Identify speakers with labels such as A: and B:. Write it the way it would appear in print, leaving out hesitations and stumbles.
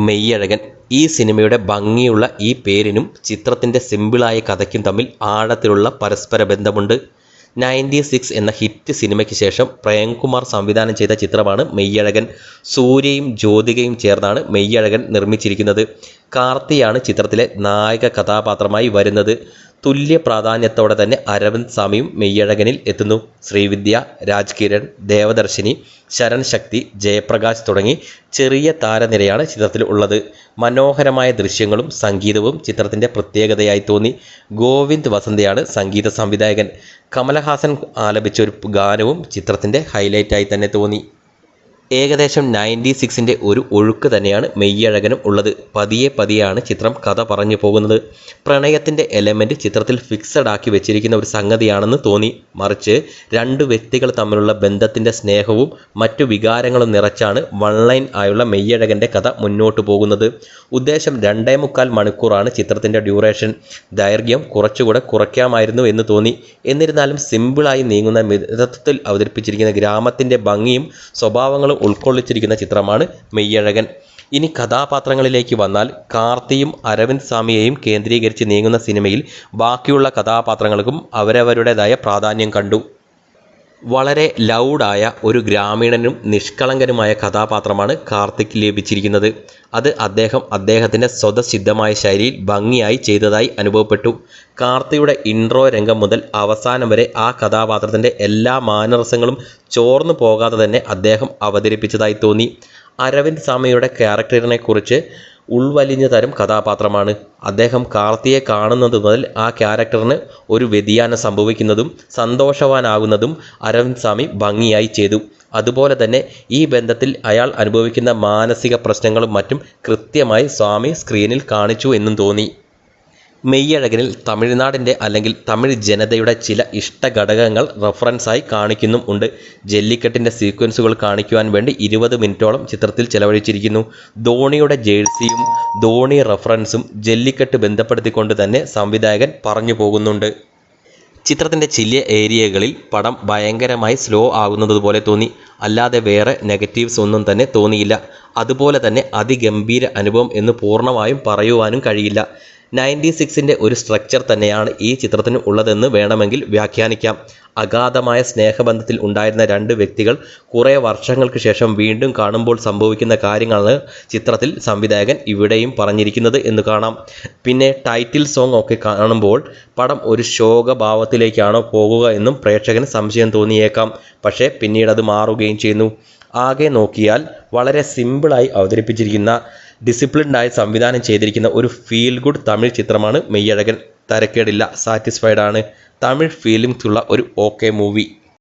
A: മെയ്യഴകൻ. ഈ സിനിമയുടെ ഭംഗിയുള്ള ഈ പേരിനും ചിത്രത്തിൻ്റെ സിമ്പിളായ കഥയ്ക്കും തമ്മിൽ ആഴത്തിലുള്ള പരസ്പര ബന്ധമുണ്ട്. 96 എന്ന ഹിറ്റ് സിനിമയ്ക്ക് ശേഷം പ്രേംകുമാർ സംവിധാനം ചെയ്ത ചിത്രമാണ് മെയ്യഴകൻ. സൂര്യയും ജ്യോതികയും ചേർന്നാണ് മെയ്യഴകൻ നിർമ്മിച്ചിരിക്കുന്നത്. കാർത്തിയാണ് ചിത്രത്തിലെ നായക കഥാപാത്രമായി വരുന്നത്. തുല്യ പ്രാധാന്യത്തോടെ തന്നെ അരവിന്ദ് സ്വാമിയും മെയ്യഴകനിൽ എത്തുന്നു. ശ്രീവിദ്യ, രാജ്കിരൺ, ദേവദർശിനി, ശരൺ ശക്തി, ജയപ്രകാശ് തുടങ്ങി ചെറിയ താരനിരയാണ് ചിത്രത്തിൽ ഉള്ളത്. മനോഹരമായ ദൃശ്യങ്ങളും സംഗീതവും ചിത്രത്തിൻ്റെ പ്രത്യേകതയായി തോന്നി. ഗോവിന്ദ് വസന്തയാണ് സംഗീത സംവിധായകൻ. കമലഹാസൻ ആലപിച്ച ഒരു ഗാനവും ചിത്രത്തിൻ്റെ ഹൈലൈറ്റായി തന്നെ തോന്നി. ഏകദേശം 96ൻ്റെ ഒരു ഒഴുക്ക് തന്നെയാണ് മെയ്യഴകനും ഉള്ളത്. പതിയെ പതിയെയാണ് ചിത്രം കഥ പറഞ്ഞു പോകുന്നത്. പ്രണയത്തിൻ്റെ എലമെൻറ്റ് ചിത്രത്തിൽ ഫിക്സഡ് ആക്കി വെച്ചിരിക്കുന്ന ഒരു സംഗതിയാണെന്ന് തോന്നി. മറിച്ച് രണ്ട് വ്യക്തികൾ തമ്മിലുള്ള ബന്ധത്തിൻ്റെ സ്നേഹവും മറ്റു വികാരങ്ങളും നിറച്ചാണ് വൺ ലൈൻ ആയുള്ള മെയ്യഴകൻ്റെ കഥ മുന്നോട്ട് പോകുന്നത്. ഉദ്ദേശം 2.25 മണിക്കൂറാണ് ചിത്രത്തിൻ്റെ ഡ്യൂറേഷൻ. ദൈർഘ്യം കുറച്ചുകൂടെ കുറയ്ക്കാമായിരുന്നു എന്ന് തോന്നി. എന്നിരുന്നാലും സിമ്പിളായി നീങ്ങുന്ന മിതത്വത്തിൽ അവതരിപ്പിച്ചിരിക്കുന്ന ഗ്രാമത്തിൻ്റെ ഭംഗിയും സ്വഭാവങ്ങളും ഉൾക്കൊള്ളിച്ചിരിക്കുന്ന ചിത്രമാണ് മെയ്യഴകൻ. ഇനി കഥാപാത്രങ്ങളിലേക്ക് വന്നാൽ, കാർത്തിയും അരവിന്ദ് സ്വാമിയെയും കേന്ദ്രീകരിച്ച് നീങ്ങുന്ന സിനിമയിൽ ബാക്കിയുള്ള കഥാപാത്രങ്ങൾക്കും അവരവരുടേതായ പ്രാധാന്യം കണ്ടു. വളരെ ലൗഡായ ഒരു ഗ്രാമീണനും നിഷ്കളങ്കനുമായ കഥാപാത്രമാണ് കാർത്തിക് ലഭിച്ചിരിക്കുന്നത്. അത് അദ്ദേഹത്തിൻ്റെ സ്വതസിദ്ധമായ ശൈലിയിൽ ഭംഗിയായി ചെയ്തതായി അനുഭവപ്പെട്ടു. കാർത്തിയുടെ ഇൻട്രോ രംഗം മുതൽ അവസാനം വരെ ആ കഥാപാത്രത്തിൻ്റെ എല്ലാ മാനറിസങ്ങളും ചോർന്നു പോകാതെ തന്നെ അദ്ദേഹം അവതരിപ്പിച്ചതായി തോന്നി. അരവിന്ദ് സ്വാമിയുടെ ക്യാരക്ടറിനെക്കുറിച്ച് ഉൾവലിഞ്ഞ തരം കഥാപാത്രമാണ് അദ്ദേഹം. കാർത്തിയെ കാണുന്നത് മുതൽ ആ ക്യാരക്ടറിന് ഒരു വ്യതിയാനം സംഭവിക്കുന്നതും സന്തോഷവാനാകുന്നതും അരവിന്ദ് സ്വാമി ഭംഗിയായി ചെയ്തു. അതുപോലെ തന്നെ ഈ ബന്ധത്തിൽ അയാൾ അനുഭവിക്കുന്ന മാനസിക പ്രശ്നങ്ങളും മറ്റും കൃത്യമായി സ്വാമി സ്ക്രീനിൽ കാണിച്ചു എന്നും തോന്നി. മെയ്യഴകനിൽ തമിഴ്നാടിൻ്റെ അല്ലെങ്കിൽ തമിഴ് ജനതയുടെ ചില ഇഷ്ടഘടകങ്ങൾ റെഫറൻസായി കാണിക്കുന്നും ഉണ്ട്. ജല്ലിക്കെട്ടിൻ്റെ സീക്വൻസുകൾ കാണിക്കുവാൻ വേണ്ടി 20 മിനിറ്റോളം ചിത്രത്തിൽ ചെലവഴിച്ചിരിക്കുന്നു. ധോണിയുടെ ജേഴ്സിയും ധോണി റെഫറൻസും ജല്ലിക്കെട്ട് ബന്ധപ്പെടുത്തിക്കൊണ്ട് തന്നെ സംവിധായകൻ പറഞ്ഞു പോകുന്നുണ്ട്. ചിത്രത്തിൻ്റെ ചില ഏരിയകളിൽ പടം ഭയങ്കരമായി സ്ലോ ആകുന്നതുപോലെ തോന്നി. അല്ലാതെ വേറെ നെഗറ്റീവ്സ് ഒന്നും തന്നെ തോന്നിയില്ല. അതുപോലെ തന്നെ അതിഗംഭീര അനുഭവം എന്ന് പൂർണ്ണമായും പറയുവാനും കഴിയില്ല. 96ൻ്റെ ഒരു സ്ട്രക്ചർ തന്നെയാണ് ഈ ചിത്രത്തിന് ഉള്ളതെന്ന് വേണമെങ്കിൽ വ്യാഖ്യാനിക്കാം. അഗാധമായ സ്നേഹബന്ധത്തിൽ ഉണ്ടായിരുന്ന രണ്ട് വ്യക്തികൾ കുറേ വർഷങ്ങൾക്ക് ശേഷം വീണ്ടും കാണുമ്പോൾ സംഭവിക്കുന്ന കാര്യങ്ങളാണ് ചിത്രത്തിൽ സംവിധായകൻ ഇവിടെയും പറഞ്ഞിരിക്കുന്നത് എന്ന് കാണാം. പിന്നെ ടൈറ്റിൽ സോങ് ഒക്കെ കാണുമ്പോൾ പടം ഒരു ശോകഭാവത്തിലേക്കാണോ പോകുക എന്നും പ്രേക്ഷകന് സംശയം തോന്നിയേക്കാം. പക്ഷേ പിന്നീട് അത് മാറുകയും ചെയ്യുന്നു. ആകെ നോക്കിയാൽ വളരെ സിമ്പിളായി അവതരിപ്പിച്ചിരിക്കുന്ന, ഡിസിപ്ലിൻഡായി സംവിധാനം ചെയ്തിരിക്കുന്ന ഒരു ഫീൽ ഗുഡ് തമിഴ് ചിത്രമാണ് മെയ്യഴകൻ. തരക്കേടില്ല, സാറ്റിസ്ഫൈഡ് ആണ്. തമിഴ് ഫീലിംഗ്സ് ഉള്ള ഒരു ഓക്കെ മൂവി.